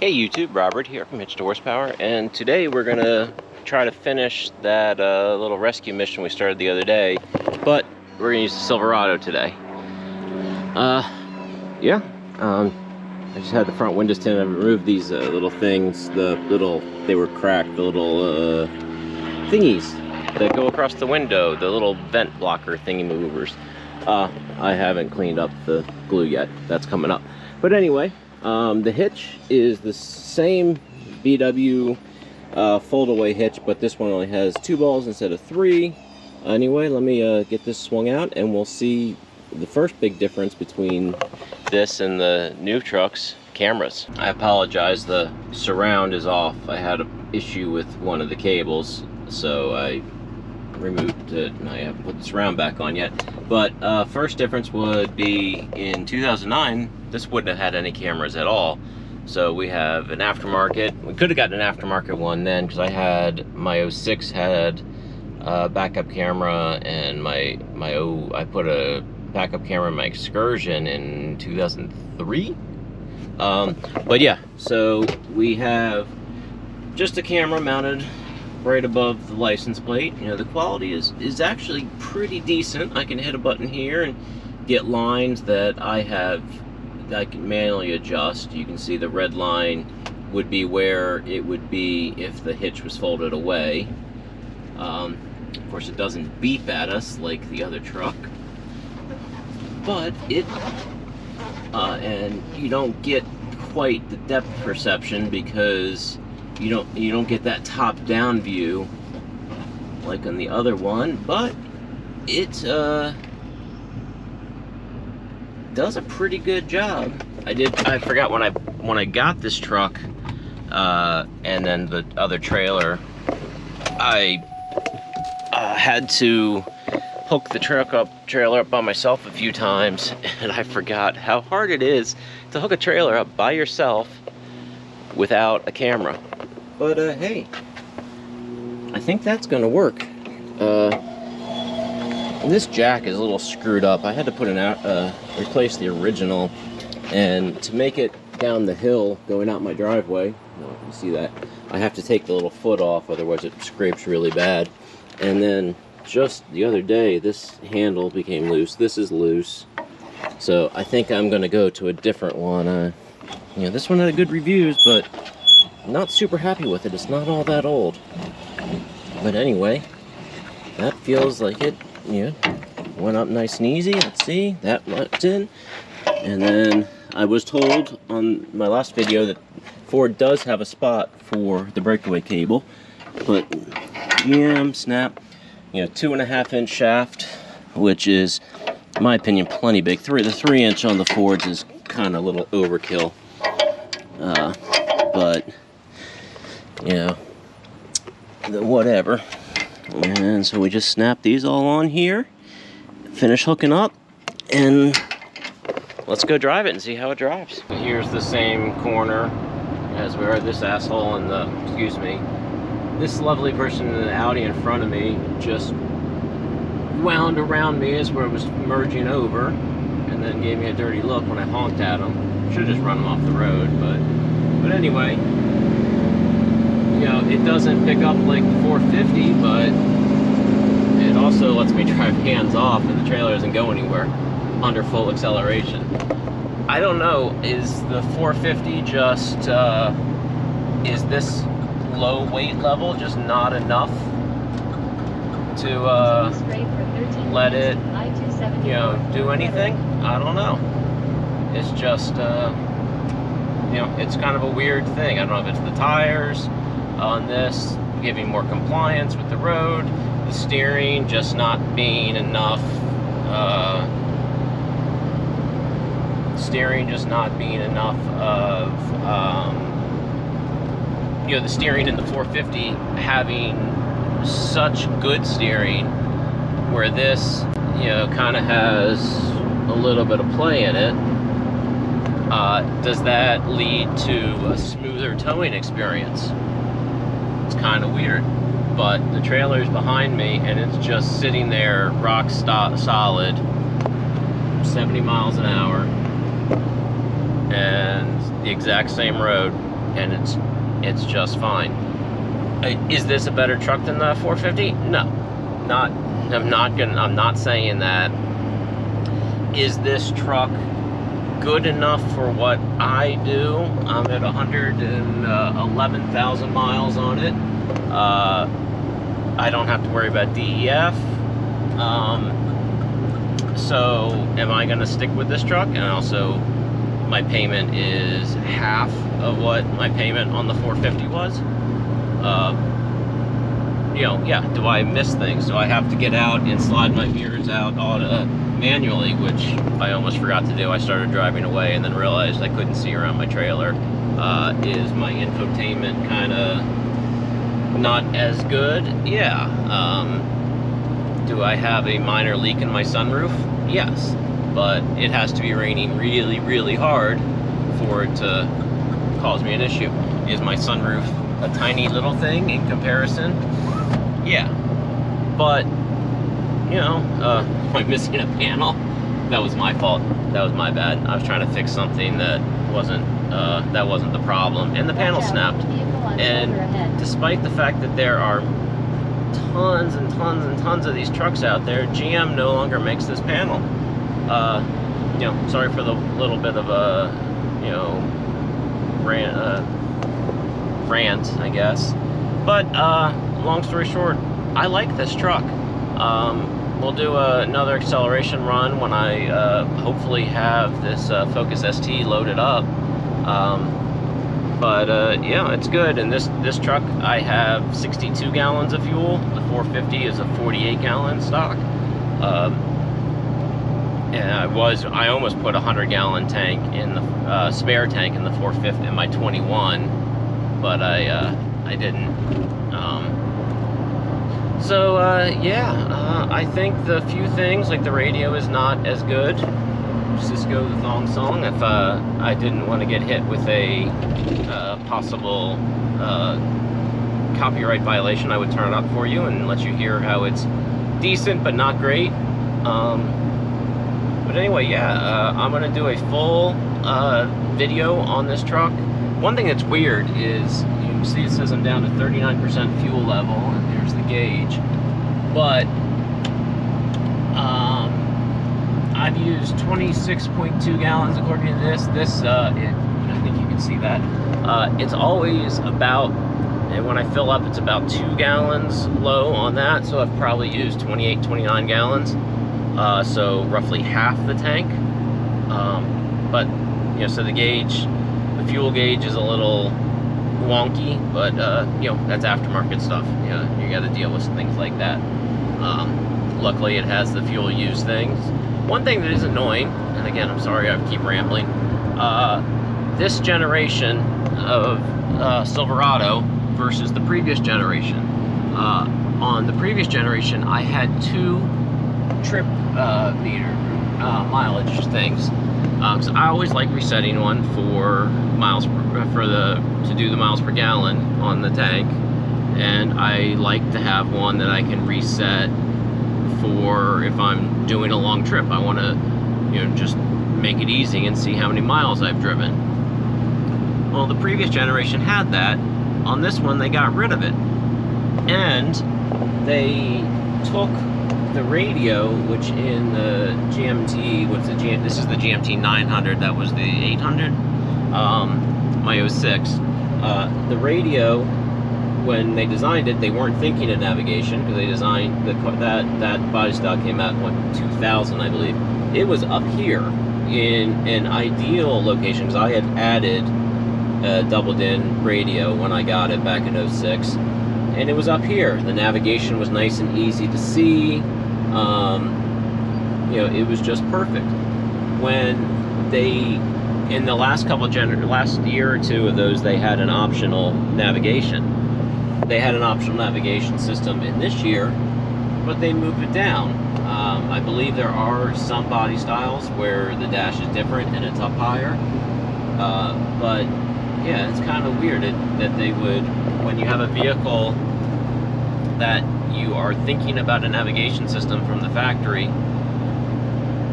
Hey YouTube, Robert here from Hitch to Horsepower, and today we're gonna try to finish that little rescue mission we started the other day, but we're gonna use the Silverado today. I just had the front windows tinted. I removed these little things, they were cracked, the little thingies that go across the window, the little vent blocker thingy movers. I haven't cleaned up the glue yet. That's coming up. But anyway, the hitch is the same VW fold-away hitch, but this one only has 2 balls instead of 3. Anyway, let me get this swung out, and we'll see the first big difference between this and the new truck's cameras. I apologize, the surround is off. I had an issue with one of the cables, so I removed it, and I haven't put the surround back on yet. But first difference would be in 2009, this wouldn't have had any cameras at all. So we have an aftermarket. We could have gotten an aftermarket one then, because I had my 06 had a backup camera, and I put a backup camera in my Excursion in 2003. But yeah, so we have just a camera mounted right above the license plate. You know, the quality is actually pretty decent. I can hit a button here and get lines that I can manually adjust. You can see the red line would be where it would be if the hitch was folded away. Of course, it doesn't beep at us like the other truck, but and you don't get quite the depth perception because you don't get that top-down view like on the other one, but it does a pretty good job. I forgot when I got this truck and then the other trailer, I had to hook the trailer up by myself a few times, and I forgot how hard it is to hook a trailer up by yourself without a camera. But hey, I think that's gonna work. This jack is a little screwed up. I had to replace the original, and to make it down the hill going out my driveway, you can see that, I have to take the little foot off, otherwise it scrapes really bad. And then just the other day, this handle became loose. This is loose, so I think I'm gonna go to a different one. This one had good reviews, but I'm not super happy with it. It's not all that old. But anyway, that feels like it, went up nice and easy. Let's see, that went in. And then I was told on my last video that Ford does have a spot for the breakaway cable, but snap, 2.5-inch shaft, which is, in my opinion, plenty big. The 3-inch on the Fords is kind of a little overkill, but whatever. And so we just snap these all on here, finish hooking up, and let's go drive it and see how it drives. Here's the same corner as we are. This asshole in the, this lovely person in the Audi in front of me just wound around me as where it was merging over, and then gave me a dirty look when I honked at him. Should have just run him off the road, but anyway, it doesn't pick up like the 450, but it also lets me drive hands off, and the trailer doesn't go anywhere under full acceleration. I don't know, is the 450 just, is this low weight level just not enough to let it, do anything? I don't know. It's just, it's kind of a weird thing. I don't know if it's the tires on this giving more compliance with the road, the steering just not being enough, of, the steering in the 450 having such good steering, where this, kind of has a little bit of play in it. Does that lead to a smoother towing experience? It's kind of weird, but the trailer's behind me, and it's just sitting there rock solid, 70 miles an hour, and the exact same road, and it's just fine. Is this a better truck than the 450? No, I'm not saying that. Is this truck good enough for what I do? I'm at 111,000 miles on it. I don't have to worry about DEF. So am I gonna stick with this truck? And also, my payment is half of what my payment on the 450 was. You know, yeah, do I miss things? Do I have to get out and slide my mirrors out manually, which I almost forgot to do. I started driving away and then realized I couldn't see around my trailer. Is my infotainment kind of not as good? Yeah. Do I have a minor leak in my sunroof? Yes. But it has to be raining really, really hard for it to cause me an issue. Is my sunroof a tiny little thing in comparison? Yeah. But, you know, am I missing a panel? That was my fault. That was my bad. I was trying to fix something that wasn't the problem. And the panel snapped. And despite the fact that there are tons and tons and tons of these trucks out there, GM no longer makes this panel. You know, sorry for the little bit of a, you know, rant, I guess. But long story short, I like this truck. We'll do another acceleration run when I hopefully have this Focus ST loaded up. Yeah, it's good. And this truck, I have 62 gallons of fuel. The 450 is a 48 gallon stock. And I almost put a 100-gallon tank in the spare tank in the 450 in my 21, but I didn't. I think the few things, like the radio is not as good. Cisco the Thong Song. If I didn't want to get hit with a possible copyright violation, I would turn it up for you and let you hear how it's decent but not great. But anyway, yeah, I'm gonna do a full video on this truck. One thing that's weird is, you can see it says I'm down to 39% fuel level, and there's the gauge. But I've used 26.2 gallons according to this. I think you can see that. It's always about, and when I fill up, it's about 2 gallons low on that. So I've probably used 28, 29 gallons. So roughly half the tank. But, you know, so the fuel gauge is a little wonky, but, you know, that's aftermarket stuff. You know, you got to deal with things like that. Luckily, it has the fuel use things. One thing that is annoying, and again, I'm sorry I keep rambling, this generation of Silverado versus the previous generation. On the previous generation, I had 2 trip meter mileage things. So I always like resetting one for miles to do the miles per gallon on the tank, and I like to have one that I can reset for if I'm doing a long trip. I want to, you know, just make it easy and see how many miles I've driven. Well, the previous generation had that. On this one, they got rid of it, and they took the radio, which in the GMT, this is the GMT 900, that was the 800, my 06. The radio, when they designed it, they weren't thinking of navigation, because they designed that body stock came out in 2000, I believe. It was up here in an ideal location, because I had added a doubled-in radio when I got it back in 06, and it was up here. The navigation was nice and easy to see. You know, it was just perfect. When they, in the last last year or two of those, they had an optional navigation. They had an optional navigation system in this year, but they moved it down. I believe there are some body styles where the dash is different and it's up higher. But yeah, it's kind of weird that they would, when you have a vehicle that you are thinking about a navigation system from the factory,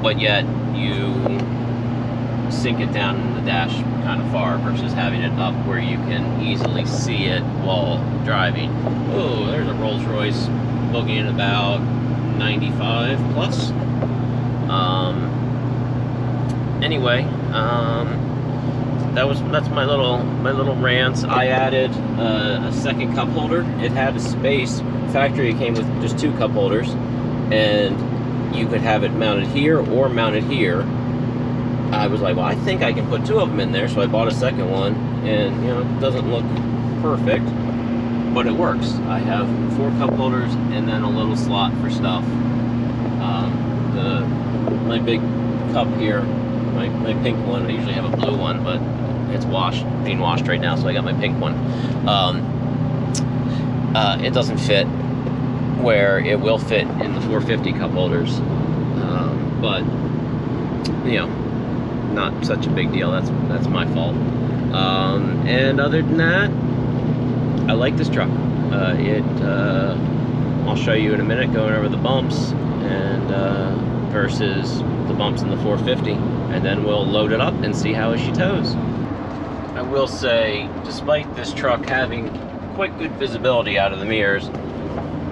but yet you sink it down in the dash kind of far versus having it up where you can easily see it while driving. Oh, there's a Rolls Royce boogieing about 95 plus. Anyway, that's my little rants. I added a second cup holder. It had a space. Factory, it came with just 2 cup holders, and you could have it mounted here or mounted here. I was like, well, I think I can put 2 of them in there, so I bought a second one, and you know, it doesn't look perfect, but it works. I have 4 cup holders and then a little slot for stuff. My big cup here, my pink one, I usually have a blue one, but it's being washed right now, so I got my pink one. It doesn't fit where it will fit in the 450 cup holders, but you know, not such a big deal. That's my fault. And other than that, I like this truck. I'll show you in a minute, going over the bumps and versus the bumps in the 450, and then we'll load it up and see how she tows. I will say, despite this truck having quite good visibility out of the mirrors,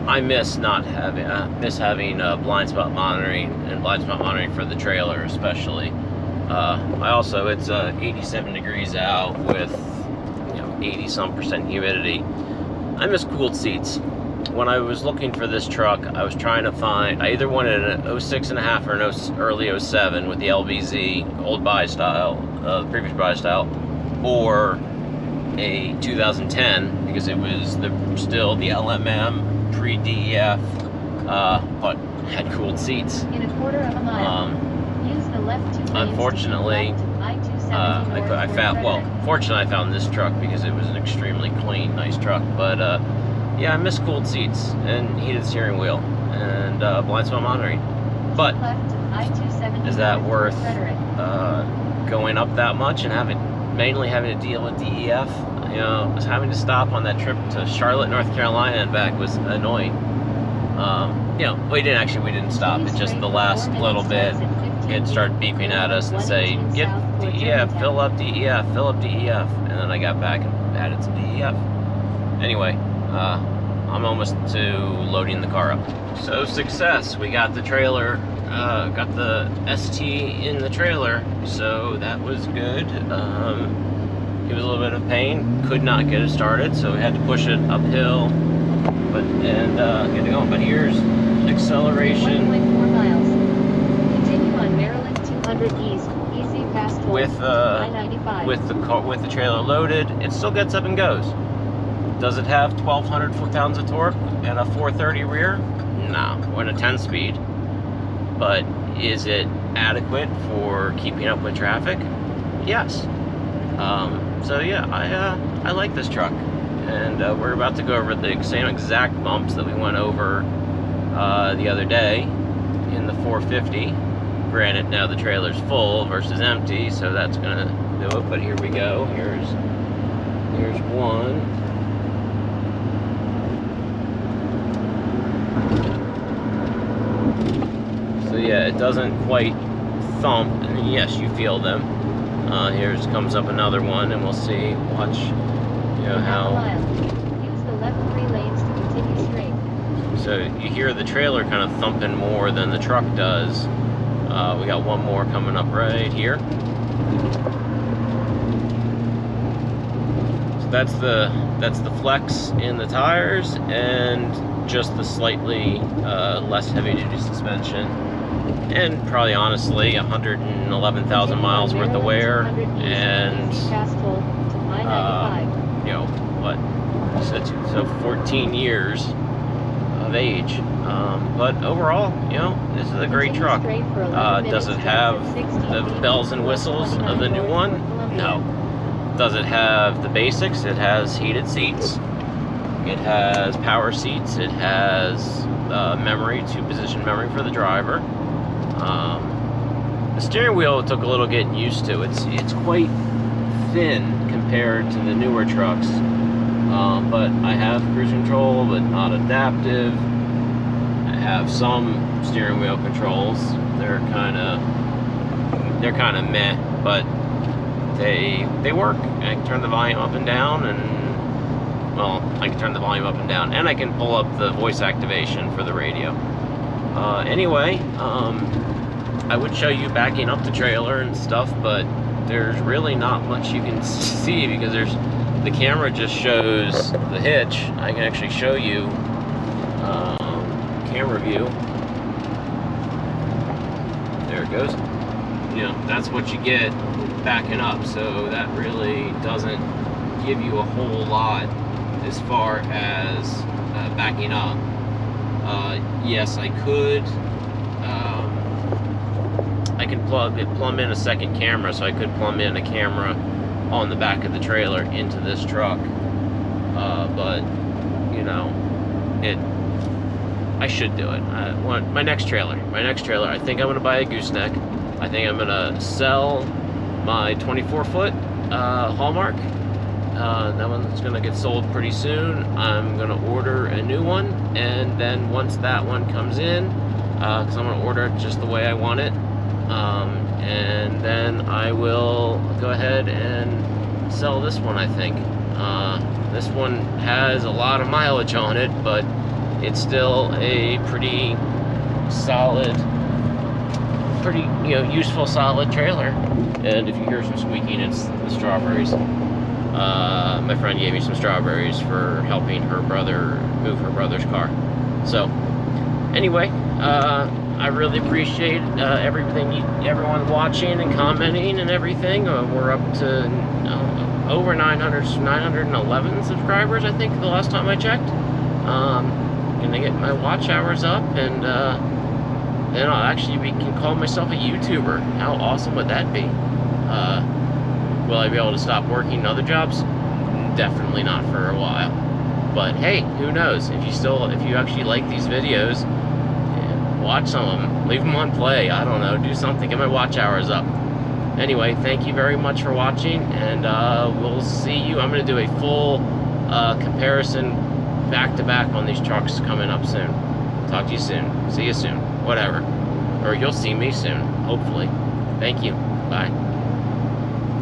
I miss having blind spot monitoring, and blind spot monitoring for the trailer especially. It's 87 degrees out with 80-some% humidity. I miss cooled seats. When I was looking for this truck, I was trying to find, I either wanted an 06.5 or an early 07 with the LBZ, old buy style, previous buy style, or a 2010, because it was still the LMM pre-DEF, but had cooled seats. In a quarter of a mile, use the left 2 lanes. Unfortunately, fortunately I found this truck because it was an extremely clean, nice truck. But yeah, I miss cooled seats and heated steering wheel and blind spot monitoring. But is that worth going up that much and mainly having to deal with DEF? You know, was having to stop on that trip to Charlotte, North Carolina and back was annoying. You know, we didn't stop. It's just the last little bit, it started beeping at us and saying, get DEF, fill up DEF, fill up DEF. And then I got back and added some DEF. Anyway, I'm almost to loading the car up. So success, we got the trailer, got the ST in the trailer, so that was good. It was a little bit of pain, could not get it started, so we had to push it uphill, and get it going. But here's acceleration. 1.4 miles. Continue on Maryland 200 East, easy past with the trailer loaded, it still gets up and goes. Does it have 1,200 foot-pounds of torque and a 430 rear? No, we're in a 10-speed. But is it adequate for keeping up with traffic? Yes. So yeah, I like this truck, and we're about to go over the same exact bumps that we went over the other day in the 450. Granted, now the trailer's full versus empty, so that's gonna do it. But here we go. Here's one. So yeah, it doesn't quite thump, and yes, you feel them. Here comes up another one, and we'll see. Watch, how. Use the left 3 lanes to continue straight. So you hear the trailer kind of thumping more than the truck does. We got one more coming up right here. So that's the flex in the tires, and just the slightly less heavy-duty suspension. And probably honestly 111,000 miles worth of wear, and so 14 years of age. But overall, this is a great truck. Does it have the bells and whistles of the new one? No. Does it have the basics? It has heated seats. It has power seats. It has memory, 2-position memory for the driver. The steering wheel took a little getting used to. It's quite thin compared to the newer trucks, but I have cruise control, but not adaptive. I have some steering wheel controls. They're kind of meh. but they work. I can turn the volume up and down, and well, I can turn the volume up and down, and I can pull up the voice activation for the radio. Anyway, I would show you backing up the trailer and stuff, but there's really not much you can see because the camera just shows the hitch. I can actually show you camera view. There it goes. You know, that's what you get backing up, so that really doesn't give you a whole lot as far as backing up. Yes, I could. I can plumb in a second camera, so I could plumb in a camera on the back of the trailer into this truck. But you know, I should do it. My next trailer. I think I'm gonna buy a gooseneck. I think I'm gonna sell my 24-foot Hallmark. That one's gonna get sold pretty soon. I'm gonna order a new one, and then once that one comes in, because I'm gonna order it just the way I want it, and then I will go ahead and sell this one. I think this one has a lot of mileage on it, but it's still a pretty solid, useful, solid trailer. And if you hear some squeaking, it's the strawberries. My friend gave me some strawberries for helping her brother move her brother's car. So anyway, I really appreciate everyone watching and commenting and everything. We're up to over 911 subscribers, I think, the last time I checked. Gonna get my watch hours up, and then I'll actually can call myself a YouTuber. How awesome would that be? Will I be able to stop working other jobs? Definitely not for a while. But hey, who knows? If you actually like these videos, watch some of them, leave them on play. I don't know, do something, get my watch hours up. Anyway, thank you very much for watching, and we'll see you. I'm going to do a full comparison back-to-back on these trucks coming up soon. Talk to you soon. See you soon. Whatever. Or you'll see me soon, hopefully. Thank you. Bye.